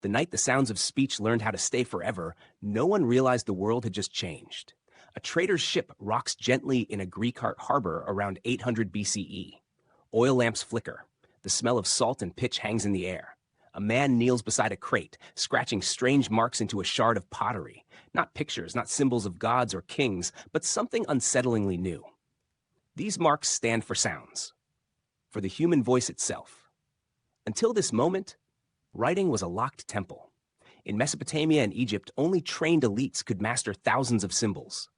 The night the sounds of speech learned how to stay forever, no one realized the world had just changed. A trader's ship rocks gently in a Greek harbor around 800 BCE. Oil lamps flicker. The smell of salt and pitch hangs in the air. A man kneels beside a crate, scratching strange marks into a shard of pottery. Not pictures, not symbols of gods or kings, but something unsettlingly new. These marks stand for sounds, for the human voice itself. Until this moment, writing was a locked temple. In Mesopotamia and Egypt, only trained elites could master thousands of symbols.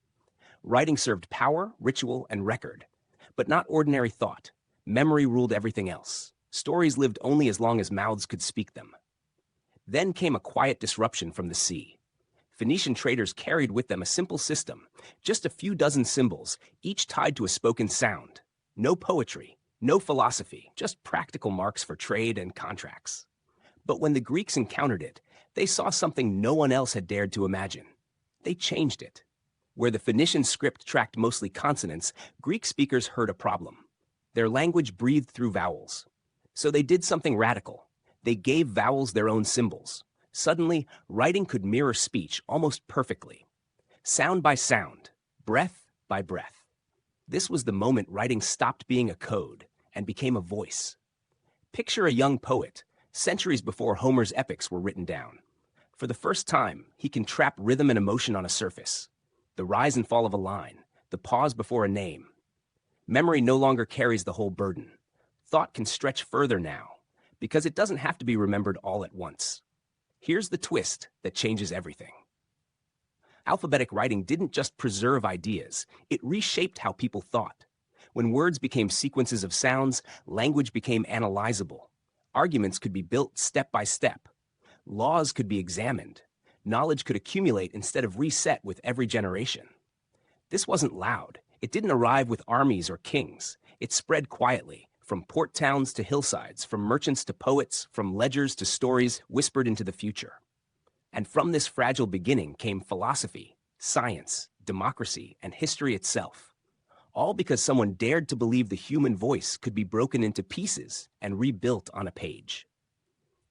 Writing served power, ritual, and record, but not ordinary thought. Memory ruled everything else. Stories lived only as long as mouths could speak them. Then came a quiet disruption from the sea. Phoenician traders carried with them a simple system, just a few dozen symbols, each tied to a spoken sound. No poetry, no philosophy, just practical marks for trade and contracts. But when the Greeks encountered it, they saw something no one else had dared to imagine. They changed it. Where the Phoenician script tracked mostly consonants, Greek speakers heard a problem. Their language breathed through vowels. So they did something radical. They gave vowels their own symbols. Suddenly, writing could mirror speech almost perfectly. Sound by sound, breath by breath. This was the moment writing stopped being a code and became a voice. Picture a young poet, centuries before Homer's epics were written down. For the first time, he can trap rhythm and emotion on a surface. The rise and fall of a line, the pause before a name. Memory no longer carries the whole burden. Thought can stretch further now, because it doesn't have to be remembered all at once. Here's the twist that changes everything. Alphabetic writing didn't just preserve ideas, it reshaped how people thought. When words became sequences of sounds, language became analyzable. Arguments could be built step by step. Laws could be examined. Knowledge could accumulate instead of reset with every generation. This wasn't loud. It didn't arrive with armies or kings. It spread quietly, from port towns to hillsides, from merchants to poets, from ledgers to stories whispered into the future. And from this fragile beginning came philosophy, science, democracy, and history itself. All because someone dared to believe the human voice could be broken into pieces and rebuilt on a page.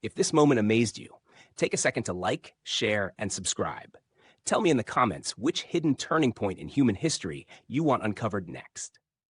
If this moment amazed you, take a second to like, share, and subscribe. Tell me in the comments which hidden turning point in human history you want uncovered next.